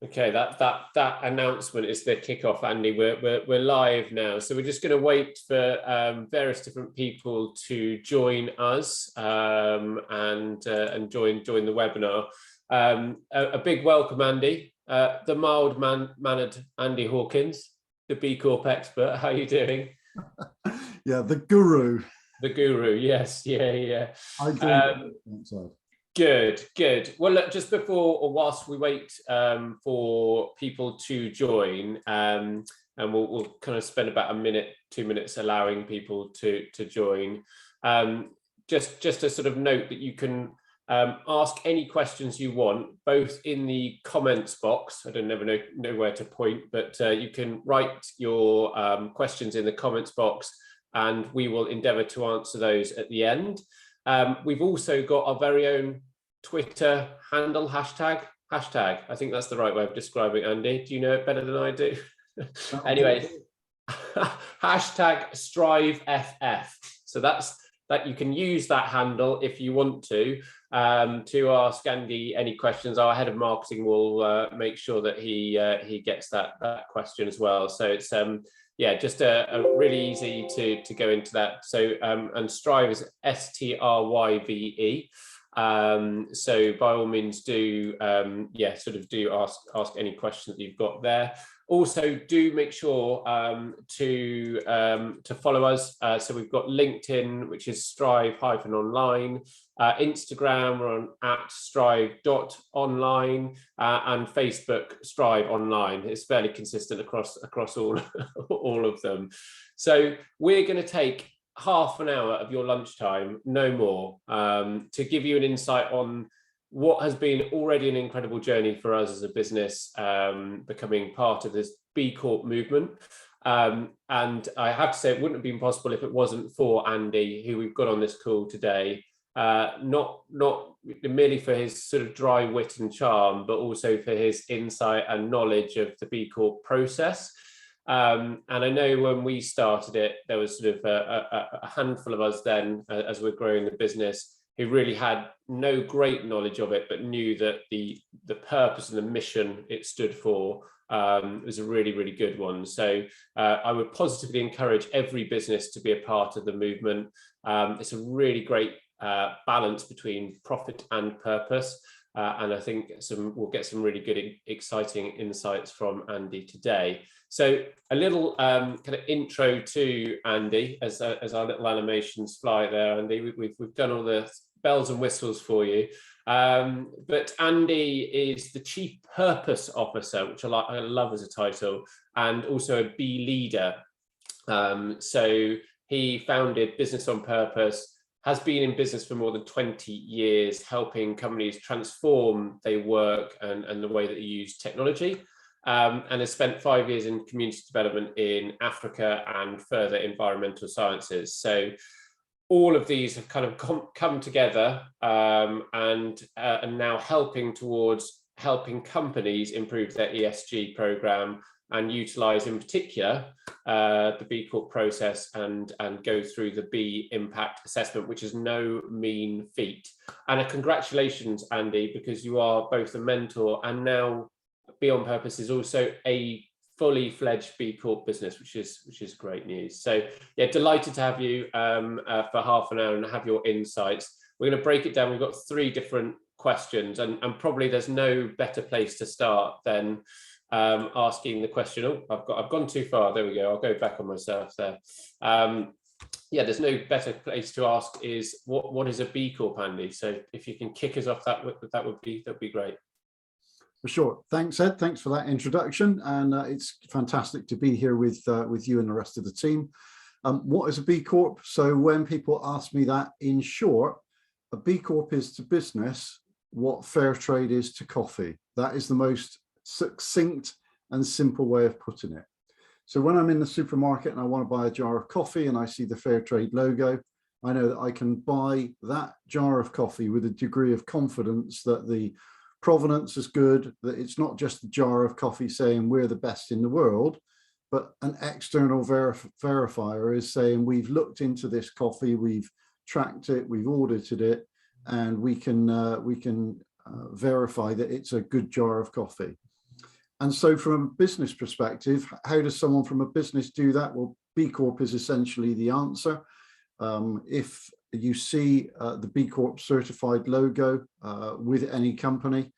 Okay, that announcement is the kickoff, Andy. We're live now, so we're just going to wait for various different people to join us and join the webinar. A big welcome, Andy. The mild-mannered Andy Hawkins, the B Corp expert. How are you doing? Yeah, the guru. The guru, yes, yeah. I do. Good. Well, look, just before or whilst we wait for people to join, and we'll kind of spend about a minute, 2 minutes allowing people to join. Just a sort of note that you can ask any questions you want, both in the comments box. I don't never know where to point, but you can write your questions in the comments box, and we will endeavour to answer those at the end. We've also got our very own Twitter handle, hashtag. I think that's the right way of describing Andy. Do you know it better than I do? Anyway, hashtag StriveFF. So that you can use that handle if you want to ask Andy any questions. Our head of marketing will make sure that he gets that question as well. So it's just a really easy to go into that. So and Strive is STRYVE. So by all means do do ask any questions that you've got there. Also do make sure to follow us. So we've got LinkedIn, which is strive-online, Instagram, we're on @strive.online, and Facebook, Strive Online. It's fairly consistent across all of them. So we're going to take half an hour of your lunchtime, no more, to give you an insight on what has been already an incredible journey for us as a business, becoming part of this B Corp movement. And I have to say, it wouldn't have been possible if it wasn't for Andy, who we've got on this call today, not merely for his sort of dry wit and charm, but also for his insight and knowledge of the B Corp process. And I know when we started it, there was sort of a handful of us then, as we're growing the business, who really had no great knowledge of it, but knew that the purpose and the mission it stood for was a really, really good one. So I would positively encourage every business to be a part of the movement. It's a really great balance between profit and purpose. And I think we'll get some really good, exciting insights from Andy today. So a little kind of intro to Andy as our little animations fly there, Andy. We've done all the bells and whistles for you. But Andy is the Chief Purpose Officer, which I love as a title, and also a B leader. So he founded Business on Purpose, has been in business for more than 20 years, helping companies transform their work and the way that they use technology, and has spent 5 years in community development in Africa and further environmental sciences. So all of these have kind of come together and are now helping companies improve their ESG program and utilize in particular the B Corp process and go through the B impact assessment, which is no mean feat. And congratulations, Andy, because you are both a mentor and now B on Purpose is also a fully fledged B Corp business, which is great news. So yeah, delighted to have you for half an hour and have your insights. We're going to break it down. We've got 3 different questions, and probably there's no better place to start than asking the question. Oh, I've gone too far. There we go. I'll go back on myself there. There's no better place to ask is what is a B Corp, Andy? So if you can kick us off that'd be great. For sure. Thanks, Ed. Thanks for that introduction, and it's fantastic to be here with you and the rest of the team. What is a B Corp? So when people ask me that, in short, a B Corp is to business what fair trade is to coffee. That is the most succinct and simple way of putting it. So when I'm in the supermarket and I want to buy a jar of coffee and I see the fair trade logo, I know that I can buy that jar of coffee with a degree of confidence that the provenance is good, that it's not just a jar of coffee saying we're the best in the world, but an external verifier is saying we've looked into this coffee, we've tracked it, we've audited it, and we can verify that it's a good jar of coffee. And so from a business perspective, how does someone from a business do that? Well, B Corp is essentially the answer. If you see the B Corp certified logo with any company,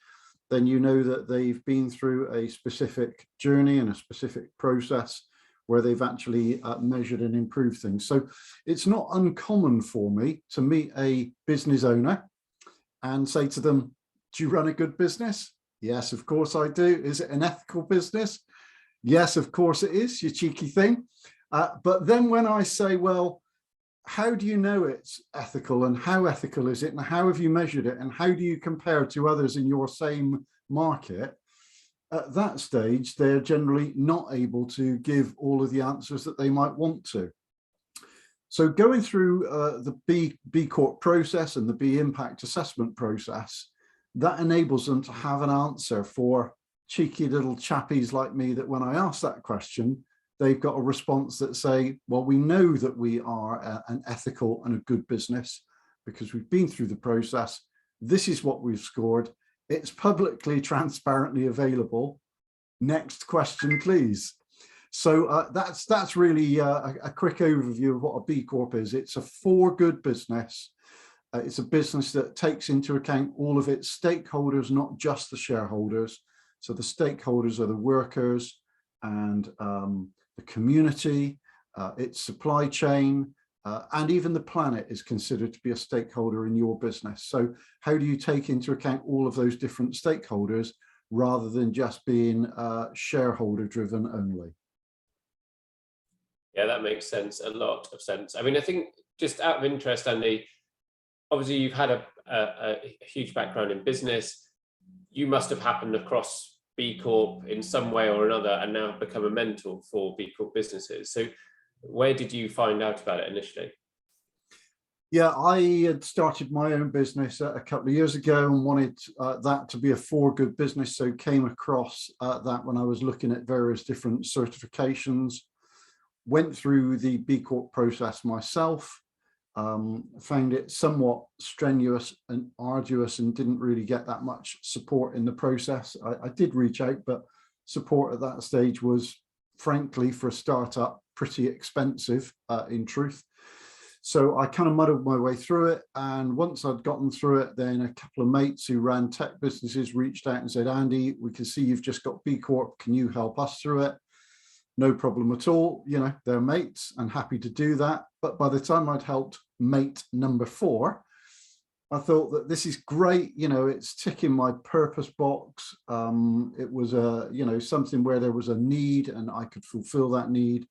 then you know that they've been through a specific journey and a specific process where they've actually measured and improved things. So it's not uncommon for me to meet a business owner and say to them, do you run a good business? Yes, of course I do. Is it an ethical business? Yes, of course it is, you cheeky thing. But then when I say, well, how do you know it's ethical, and how ethical is it, and how have you measured it, and how do you compare to others in your same market? At that stage, they're generally not able to give all of the answers that they might want to. So going through the B Corp process and the B impact assessment process, that enables them to have an answer for cheeky little chappies like me, that when I ask that question, they've got a response that say, well, we know that we are an ethical and a good business because we've been through the process. This is what we've scored. It's publicly, transparently available. Next question, please. So that's really a quick overview of what a B Corp is. It's a for good business. It's a business that takes into account all of its stakeholders, not just the shareholders. So the stakeholders are the workers and the community, its supply chain, and even the planet is considered to be a stakeholder in your business. So how do you take into account all of those different stakeholders rather than just being shareholder driven only? Yeah, that makes sense, a lot of sense. I mean, I think just out of interest, Andy, obviously you've had a huge background in business. You must have happened across B Corp in some way or another and now have become a mentor for B Corp businesses. So where did you find out about it initially? Yeah, I had started my own business a couple of years ago and wanted that to be a for good business. So came across that when I was looking at various different certifications, went through the B Corp process myself, found it somewhat strenuous and arduous and didn't really get that much support in the process. I did reach out, but support at that stage was, frankly, for a startup, pretty expensive in truth. So I kind of muddled my way through it. And once I'd gotten through it, then a couple of mates who ran tech businesses reached out and said, Andy, we can see you've just got B Corp. Can you help us through it? No problem at all. You know, they're mates and happy to do that. But by the time I'd helped mate number 4, I thought that this is great. You know, it's ticking my purpose box. It was something where there was a need and I could fulfill that need.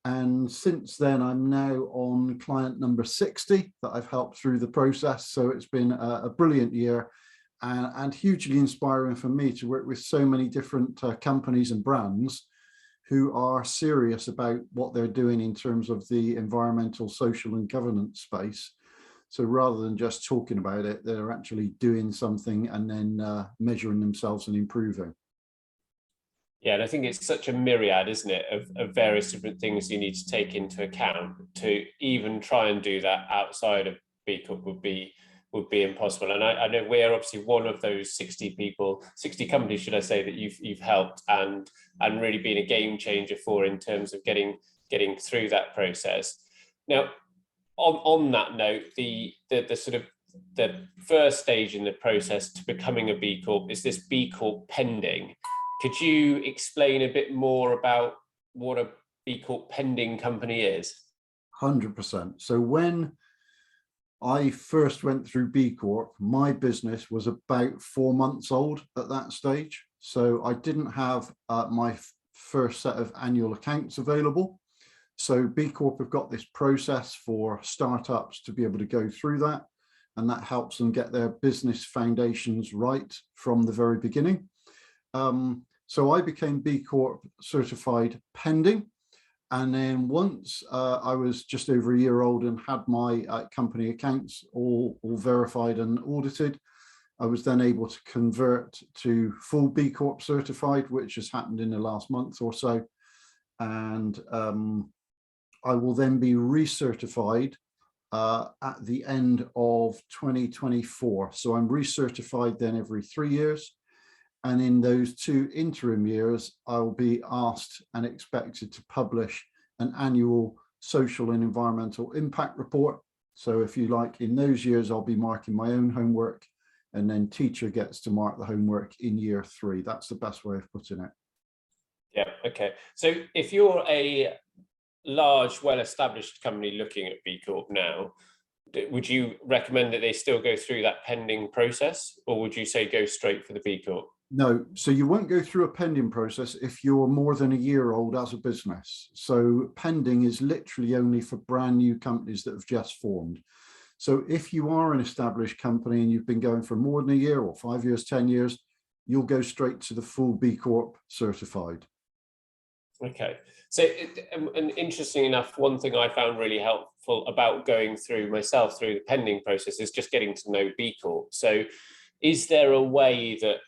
And since then, I'm now on client number 60 that I've helped through the process. So it's been a brilliant year and hugely inspiring for me to work with so many different companies and brands who are serious about what they're doing in terms of the environmental, social, and governance space. So rather than just talking about it, they're actually doing something and then measuring themselves and improving. Yeah, and I think it's such a myriad, isn't it, of various different things you need to take into account to even try and do that outside of B Corp would be impossible. And I know we're obviously one of those 60 people, 60 companies, should I say, that you've helped and really been a game changer for in terms of getting through that process. Now, on that note, the sort of the first stage in the process to becoming a B Corp is this B Corp pending. Could you explain a bit more about what a B Corp pending company is? 100%. So when I first went through B Corp, my business was about 4 months old at that stage. So I didn't have my first set of annual accounts available. So B Corp have got this process for startups to be able to go through that. And that helps them get their business foundations right from the very beginning. So I became B Corp certified pending. And then once I was just over a year old and had my company accounts all verified and audited, I was then able to convert to full B Corp certified, which has happened in the last month or so. And I will then be recertified at the end of 2024. So I'm recertified then every 3 years. And in those 2 interim years, I'll be asked and expected to publish an annual social and environmental impact report. So if you like, in those years, I'll be marking my own homework, and then teacher gets to mark the homework in year 3. That's the best way of putting it. Yeah, okay. So if you're a large, well-established company looking at B Corp now, would you recommend that they still go through that pending process, or would you say go straight for the B Corp? No, so you won't go through a pending process if you're more than a year old as a business. So pending is literally only for brand new companies that have just formed. So if you are an established company and you've been going for more than a year or 5 years, 10 years, you'll go straight to the full B Corp certified. Okay. So, and interesting enough, one thing I found really helpful about going through myself through the pending process is just getting to know B Corp. So is there a way that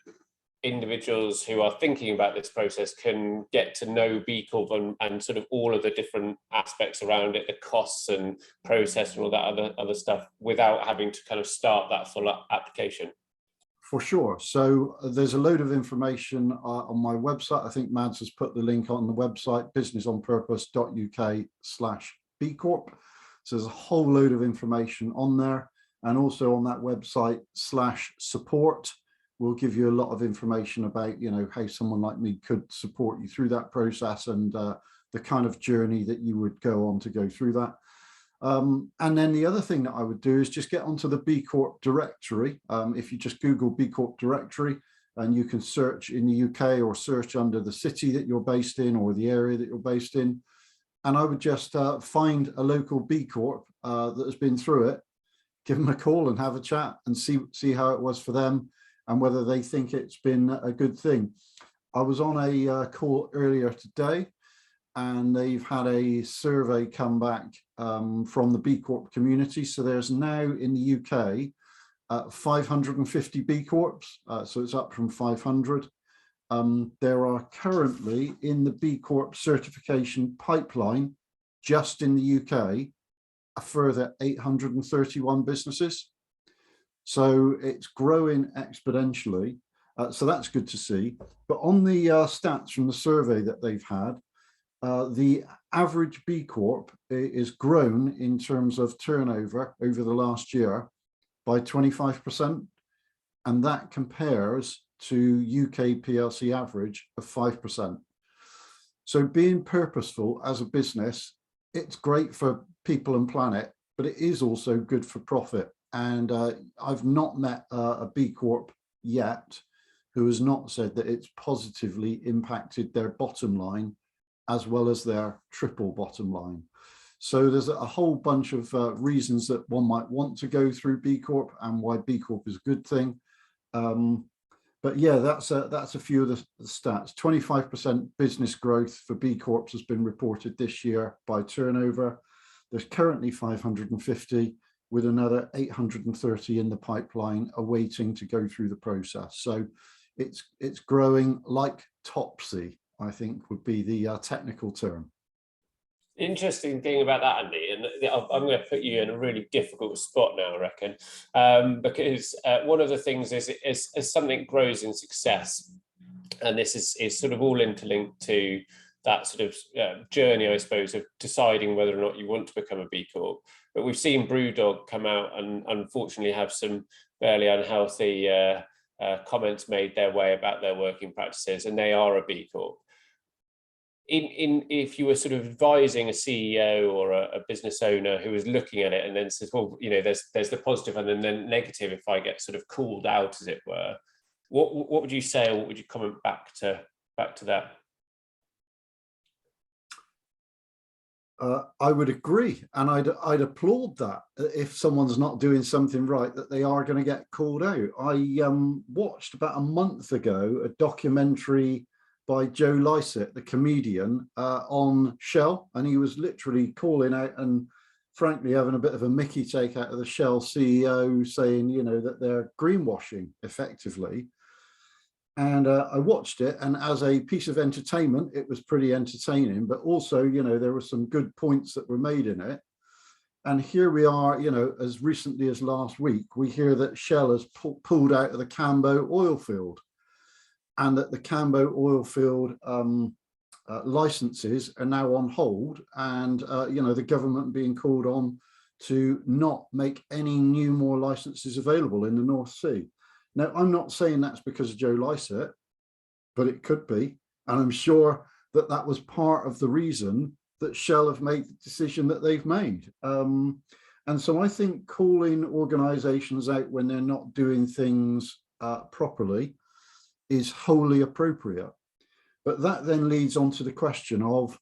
individuals who are thinking about this process can get to know B Corp and sort of all of the different aspects around it, the costs and process and all that other stuff, without having to kind of start that full application? For sure. So there's a load of information on my website. I think Mads has put the link on the website, businessonpurpose.uk/B Corp. So there's a whole load of information on there. And also on that website /support, we'll give you a lot of information about, you know, how someone like me could support you through that process, and the kind of journey that you would go on to go through that. And then the other thing that I would do is just get onto the B Corp directory. If you just Google B Corp directory, and you can search in the UK or search under the city that you're based in or the area that you're based in. And I would just find a local B Corp that has been through it, give them a call and have a chat and see how it was for them and whether they think it's been a good thing. I was on a call earlier today, and they've had a survey come back from the B Corp community. So there's now in the UK 550 B Corps, so it's up from 500. There are currently in the B Corp certification pipeline, just in the UK, a further 831 businesses. So it's growing exponentially. So that's good to see. But on the stats from the survey that they've had, the average B Corp is grown in terms of turnover over the last year by 25%. And that compares to UK PLC average of 5%. So being purposeful as a business, it's great for people and planet, but it is also good for profit. And I've not met a B Corp yet who has not said that it's positively impacted their bottom line as well as their triple bottom line. So there's a whole bunch of reasons that one might want to go through B Corp and why B Corp is a good thing. But yeah, that's a few of the stats. 25% business growth for B Corps has been reported this year by turnover. There's currently 550 with another 830 in the pipeline awaiting to go through the process. So it's growing like topsy, I think would be the technical term. Interesting thing about that, Andy, and I'm going to put you in a really difficult spot now, I reckon, because one of the things is as something grows in success, and this is sort of all interlinked to that sort of journey, I suppose, of deciding whether or not you want to become a B Corp. But we've seen Brewdog come out and unfortunately have some fairly unhealthy comments made their way about their working practices, and they are a B Corp. If you were sort of advising a CEO or a business owner who was looking at it and then says, well, you know, there's the positive and then the negative if I get sort of called out, as it were, what would you say, or what would you comment back to that? I would agree, and I'd applaud that if someone's not doing something right, that they are going to get called out. I watched about a month ago a documentary by Joe Lycett, the comedian, on Shell, and he was literally calling out and frankly having a bit of a Mickey take out of the Shell CEO, saying, you know, that they're greenwashing effectively. And I watched it, and as a piece of entertainment, it was pretty entertaining, but also, you know, there were some good points that were made in it. And here we are, you know, as recently as last week, we hear that Shell has pulled out of the Cambo oil field. and that the Cambo oil field licenses are now on hold, and the government being called on to not make any more licenses available in the North Sea. Now, I'm not saying that's because of Joe Lycett, but it could be, and I'm sure that that was part of the reason that Shell have made the decision that they've made. And so I think calling organisations out when they're not doing things properly is wholly appropriate. But that then leads on to the question of,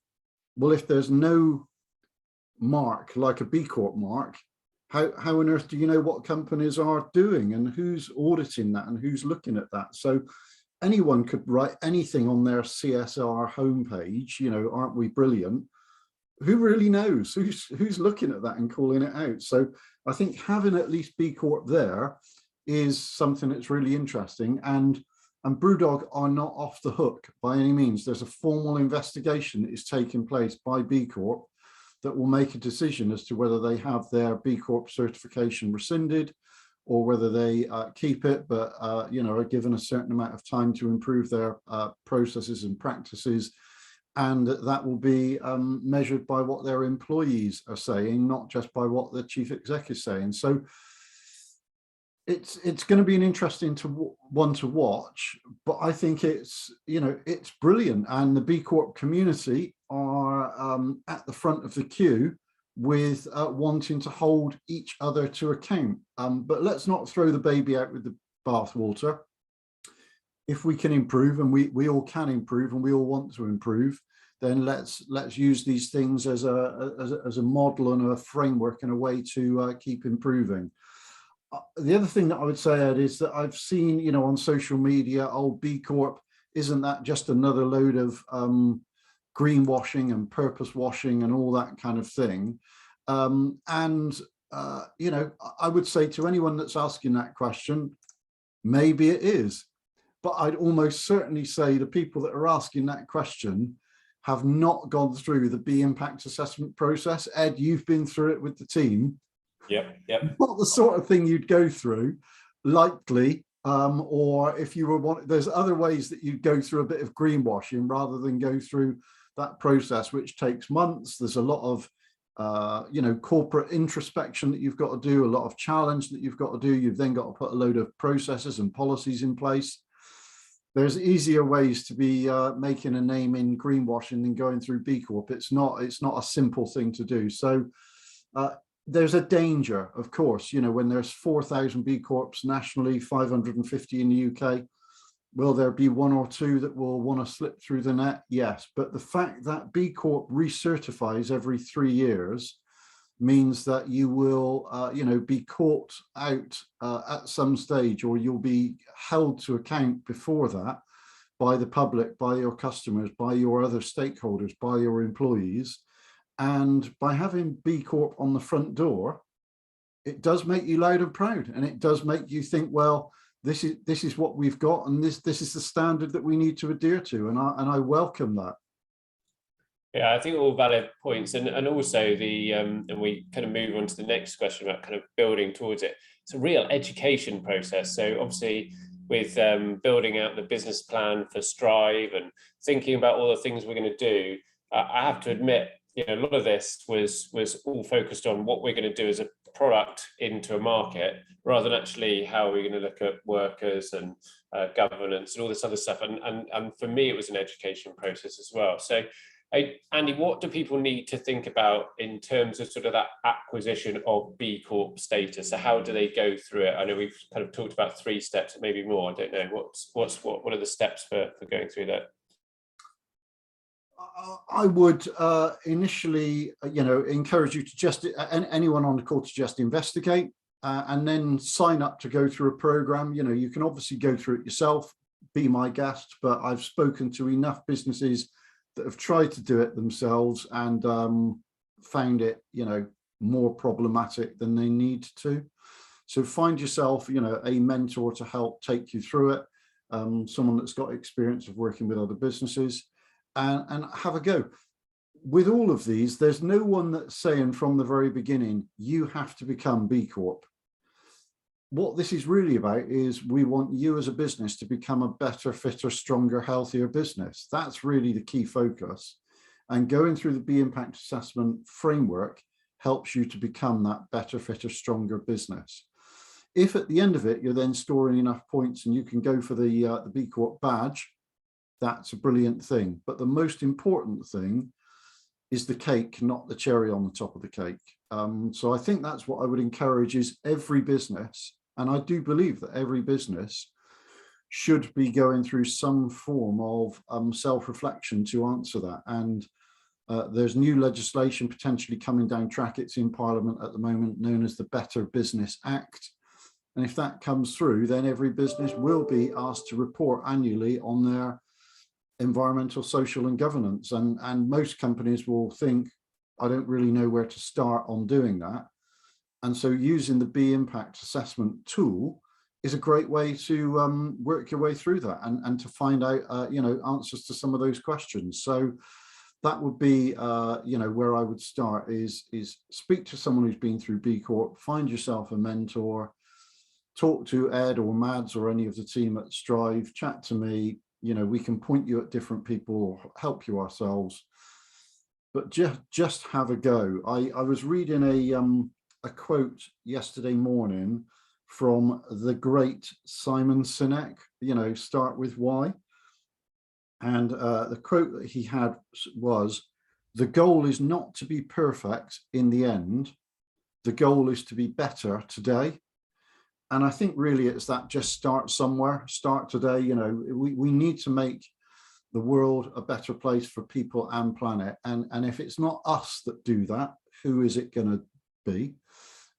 well, if there's no mark like a B Corp mark, how on earth do you know what companies are doing and who's auditing that and who's looking at that? So anyone could write anything on their CSR homepage, aren't we brilliant? Who really knows? Who's looking at that and calling it out? So I think having at least B Corp there is something that's really interesting. And Brewdog are not off the hook by any means. There's a formal investigation that is taking place by B Corp that will make a decision as to whether they have their B Corp certification rescinded or whether they keep it, but are given a certain amount of time to improve their processes and practices. And that will be measured by what their employees are saying, not just by what the chief exec is saying. So it's going to be an interesting one to watch, but I think it's brilliant, and the B Corp community are at the front of the queue with wanting to hold each other to account. But let's not throw the baby out with the bathwater. If we can improve, and we all can improve, and we all want to improve, then let's use these things as a model and a framework and a way to keep improving. The other thing that I would say, Ed, is that I've seen, on social media, B Corp, isn't that just another load of greenwashing and purpose washing and all that kind of thing? I would say to anyone that's asking that question, maybe it is. But I'd almost certainly say the people that are asking that question have not gone through the B impact assessment process. Ed, you've been through it with the team. Yep. Not the sort of thing you'd go through, likely, or if you were there's other ways that you go through a bit of greenwashing rather than go through that process, which takes months. There's a lot of corporate introspection that you've got to do, a lot of challenge that you've got to do. You've then got to put a load of processes and policies in place. There's easier ways to be making a name in greenwashing than going through B Corp. It's not a simple thing to do. So there's a danger, of course, when there's 4,000 B Corps nationally, 550 in the UK, will there be one or two that will want to slip through the net? Yes. But the fact that B Corp recertifies every 3 years means that you will, be caught out at some stage, or you'll be held to account before that by the public, by your customers, by your other stakeholders, by your employees. And by having B Corp on the front door, it does make you loud and proud, and it does make you think, well, this is what we've got, and this is the standard that we need to adhere to, and I welcome that. Yeah, I think all valid points, and also and we kind of move on to the next question about kind of building towards it. It's a real education process. So obviously, with building out the business plan for Strive and thinking about all the things we're going to do, I have to admit, a lot of this was all focused on what we're going to do as a product into a market, rather than actually how we're going to look at workers and governance and all this other stuff. And for me, it was an education process as well. So, Andy, what do people need to think about in terms of sort of that acquisition of B Corp status? So how do they go through it? I know we've kind of talked about 3 steps, maybe more. I don't know. What are the steps for going through that? I would initially, encourage you to just, anyone on the call, to just investigate and then sign up to go through a program. You can obviously go through it yourself, be my guest, but I've spoken to enough businesses that have tried to do it themselves and found it, more problematic than they need to. So find yourself, a mentor to help take you through it, someone that's got experience of working with other businesses. And have a go. With all of these, there's no one that's saying from the very beginning, you have to become B Corp. what this is really about is we want you as a business to become a better, fitter, stronger, healthier business. That's really the key focus. And going through the B Impact Assessment framework helps you to become that better, fitter, stronger business. If at the end of it, you're then scoring enough points and you can go for the B Corp badge, that's a brilliant thing. But the most important thing is the cake, not the cherry on the top of the cake. So I think that's what I would encourage is every business, and I do believe that every business should be going through some form of self-reflection to answer that. And there's new legislation potentially coming down track. It's in Parliament at the moment, known as the Better Business Act. And if that comes through, then every business will be asked to report annually on their environmental, social, and governance. And most companies will think, I don't really know where to start on doing that. And so using the B Impact Assessment tool is a great way to work your way through that and to find out, you know, answers to some of those questions. So that would be, you know, where I would start is speak to someone who's been through B Corp, find yourself a mentor, talk to Ed or Mads or any of the team at Strive, chat to me. You know, we can point you at different people or help you ourselves, but just have a go. I was reading a quote yesterday morning from the great Simon Sinek, you know, start with why. And the quote that he had was, the goal is not to be perfect in the end. The goal is to be better today. And I think really it's that, just start somewhere, start today. You know, we need to make the world a better place for people and planet. And if it's not us that do that, who is it going to be?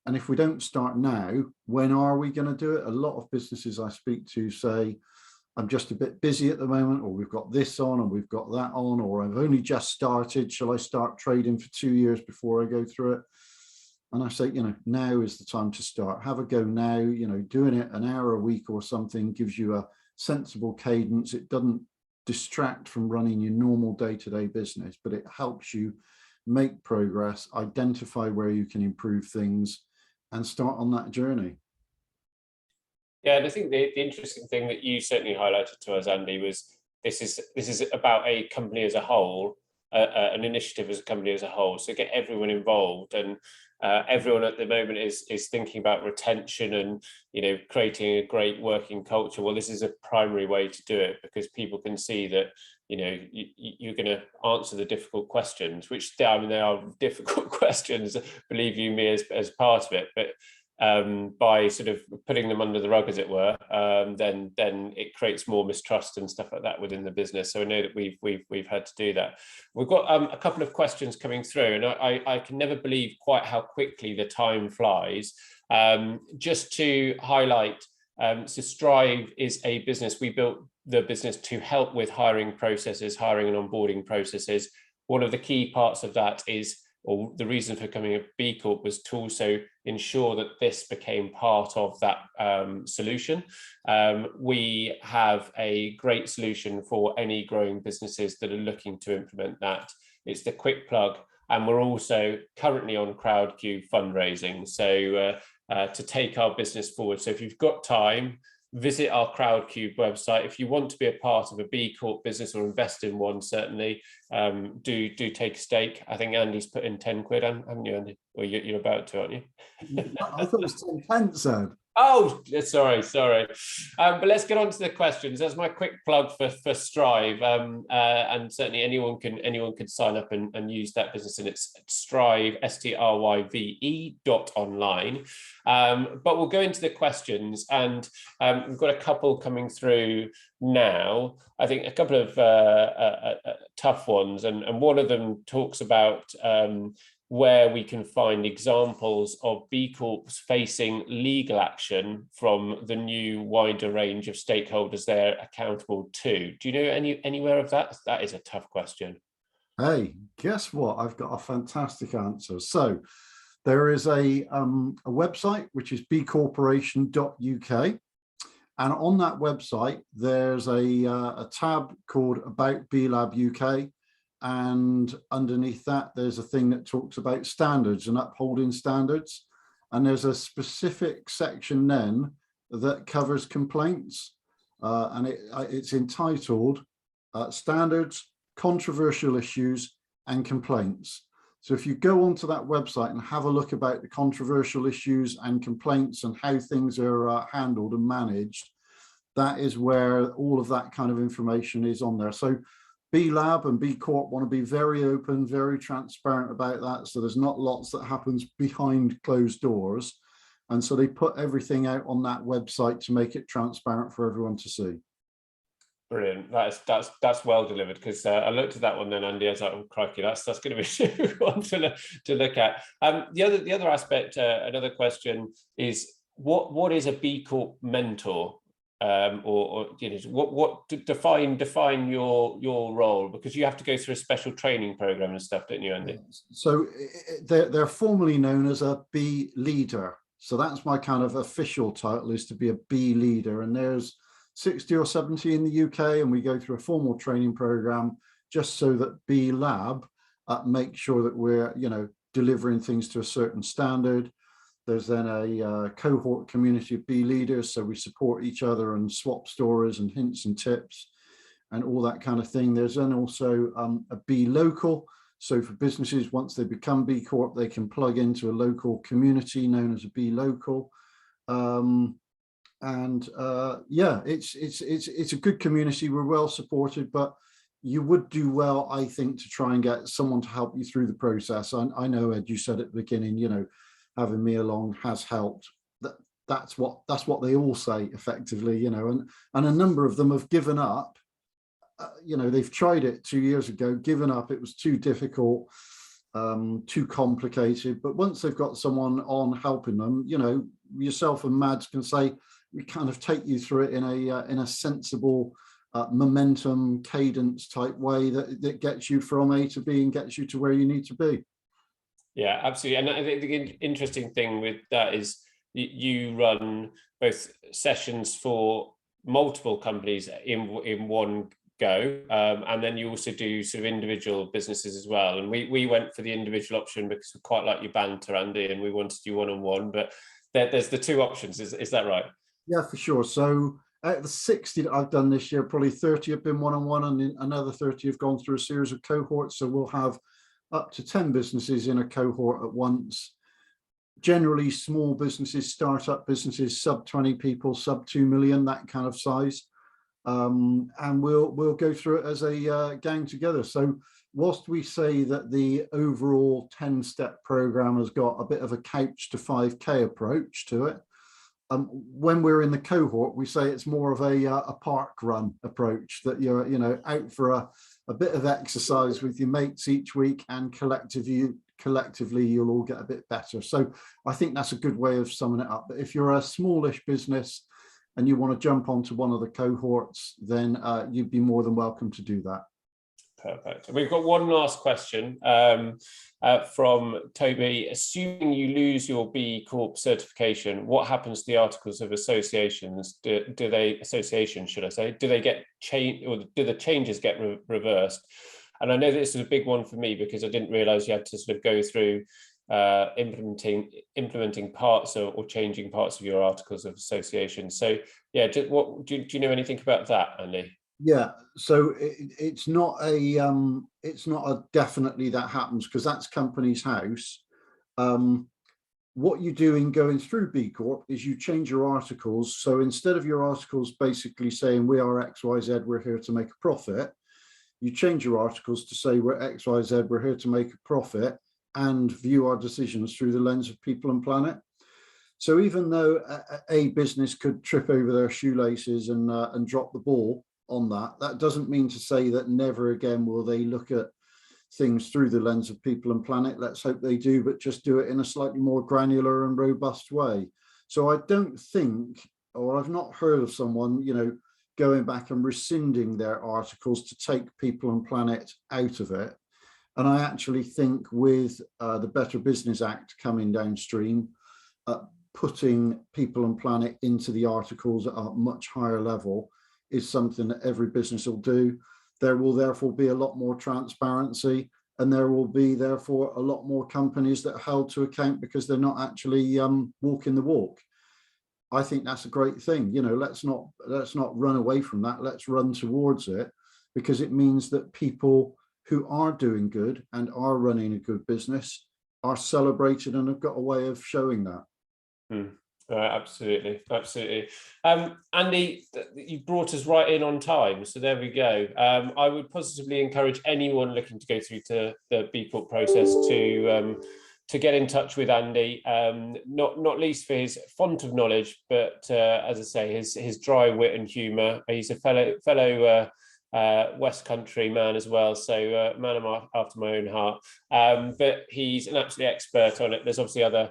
And if we don't start now, when are we going to do it? A lot of businesses I speak to say, I'm just a bit busy at the moment, or we've got this on and we've got that on, or I've only just started. Shall I start trading for 2 years before I go through it? And I say, you know, now is the time to start. Have a go now. You know, doing it an hour a week or something gives you a sensible cadence. It doesn't distract from running your normal day-to-day business, but it helps you make progress, identify where you can improve things, and start on that journey. Yeah, and I think the interesting thing that you certainly highlighted to us, Andy, was this is about a company as a whole, an initiative as a company as a whole. So get everyone involved, and everyone at the moment is thinking about retention and, you know, creating a great working culture. Well, this is a primary way to do it, because people can see that, you know, you're going to answer the difficult questions, which, I mean, they are difficult questions, believe you me, as part of it, but by sort of putting them under the rug, as it were, then it creates more mistrust and stuff like that within the business. So I know that we've had to do that. We've got a couple of questions coming through, and I can never believe quite how quickly the time flies. Just to highlight, so Strive is a business. We built the business to help with hiring processes, hiring and onboarding processes. One of the key parts of that is, or the reason for becoming a B Corp, was to also ensure that this became part of that solution. We have a great solution for any growing businesses that are looking to implement that. It's the quick plug, and we're also currently on CrowdQ fundraising, so to take our business forward. So if you've got time, visit our CrowdQ website. If you want to be a part of a B Corp business or invest in one, certainly do take a stake. I think Andy's put in 10 quid, haven't you, Andy? Or you're about to, aren't you? I thought it was 10 pence, Ed. Oh, sorry. But let's get on to the questions. That's my quick plug for Strive, and certainly anyone can sign up and use that business, and it's Strive, STRYVE.online. But we'll go into the questions, and we've got a couple coming through now. I think a couple of tough ones, and one of them talks about where we can find examples of B Corps facing legal action from the new wider range of stakeholders they're accountable to. Do you know anywhere of that? That is a tough question. Hey, guess what? I've got a fantastic answer. So there is a website, which is bcorporation.uk. And on that website, there's a tab called About B Lab UK. And underneath that, there's a thing that talks about standards and upholding standards. and there's a specific section then that covers complaints, and it's entitled Standards, Controversial Issues and Complaints. So if you go onto that website and have a look about the controversial issues and complaints and how things are handled and managed, that is where all of that kind of information is on there. So B Lab and B Corp want to be very open, very transparent about that. So there's not lots that happens behind closed doors. And so they put everything out on that website to make it transparent for everyone to see. Brilliant. That's well delivered, because I looked at that one then, Andy. I was like, oh crikey, that's going to be one to look at. The other aspect, another question is what is a B Corp mentor? Or you know, what define your role, because you have to go through a special training program and stuff, don't you, Andy? So they're formally known as a B leader. So that's my kind of official title, is to be a B leader. And there's 60 or 70 in the UK, and we go through a formal training program just so that B Lab make sure that we're, you know, delivering things to a certain standard. There's then a cohort community of B leaders, so we support each other and swap stories and hints and tips and all that kind of thing. There's then also a B local. So for businesses, once they become B Corp, they can plug into a local community known as a B local. Yeah, it's a good community. We're well supported, but you would do well, I think, to try and get someone to help you through the process. I know, Ed, you said at the beginning, you know, having me along has helped. That's what they all say effectively, you know, and a number of them have given up. You know, they've tried it 2 years ago, given up. It was too difficult, too complicated. But once they've got someone on helping them, you know, yourself and Mads can say, we kind of take you through it in a sensible momentum cadence type way that gets you from A to B and gets you to where you need to be. Yeah, absolutely. And I think the interesting thing with that is you run both sessions for multiple companies in one go, and then you also do sort of individual businesses as well. And we went for the individual option because we quite like your banter, Andy, and we wanted you one-on-one. But there's the two options. Is that right? Yeah, for sure. So out of the 60 that I've done this year, probably 30 have been one-on-one, and another 30 have gone through a series of cohorts. So we'll have up to 10 businesses in a cohort at once. Generally small businesses, startup businesses, sub 20 people, sub 2 million, that kind of size. And we'll go through it as a gang together. So whilst we say that the overall 10-step program has got a bit of a couch to 5K approach to it, when we're in the cohort, we say it's more of a park run approach, that you're, you know, out for a bit of exercise with your mates each week, and collectively you'll all get a bit better. So I think that's a good way of summing it up. But if you're a smallish business and you want to jump onto one of the cohorts, then you'd be more than welcome to do that. Perfect. We've got one last question from Toby. Assuming you lose your B Corp certification, what happens to the articles of associations? Do they get changed, or do the changes get reversed? And I know this is a big one for me, because I didn't realize you had to sort of go through implementing parts or changing parts of your articles of association. So yeah, do you know anything about that, Andy? Yeah, so it's not a definitely that happens, because that's Companies House. What you do in going through B Corp is you change your articles. So instead of your articles basically saying we are XYZ, we're here to make a profit, you change your articles to say we're XYZ, we're here to make a profit and view our decisions through the lens of people and planet. So even though a business could trip over their shoelaces and drop the ball on that doesn't mean to say that never again will they look at things through the lens of people and planet. Let's hope they do, but just do it in a slightly more granular and robust way. So I don't think, or I've not heard of someone, you know, going back and rescinding their articles to take people and planet out of it. And I actually think with the Better Business Act coming downstream, putting people and planet into the articles at a much higher level is something that every business will do. There will therefore be a lot more transparency, and there will be therefore a lot more companies that are held to account because they're not actually walking the walk. I think that's a great thing. You know, let's not run away from that. Let's run towards it, because it means that people who are doing good and are running a good business are celebrated and have got a way of showing that. Absolutely. Andy, you brought us right in on time, so there we go. I would positively encourage anyone looking to go through to the B Corp process to get in touch with Andy, not least for his font of knowledge, but as I say, his dry wit and humour. He's a fellow West Country man as well, so man after my own heart. But he's an absolute expert on it. There's obviously other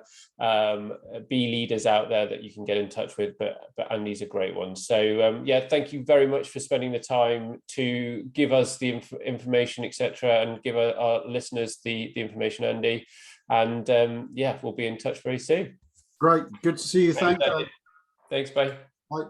B leaders out there that you can get in touch with, but Andy's a great one. So yeah, thank you very much for spending the time to give us the information, etc., and give our listeners the information, Andy. And yeah, we'll be in touch very soon. Great, good to see you. Thanks. Thanks, bye. Bye.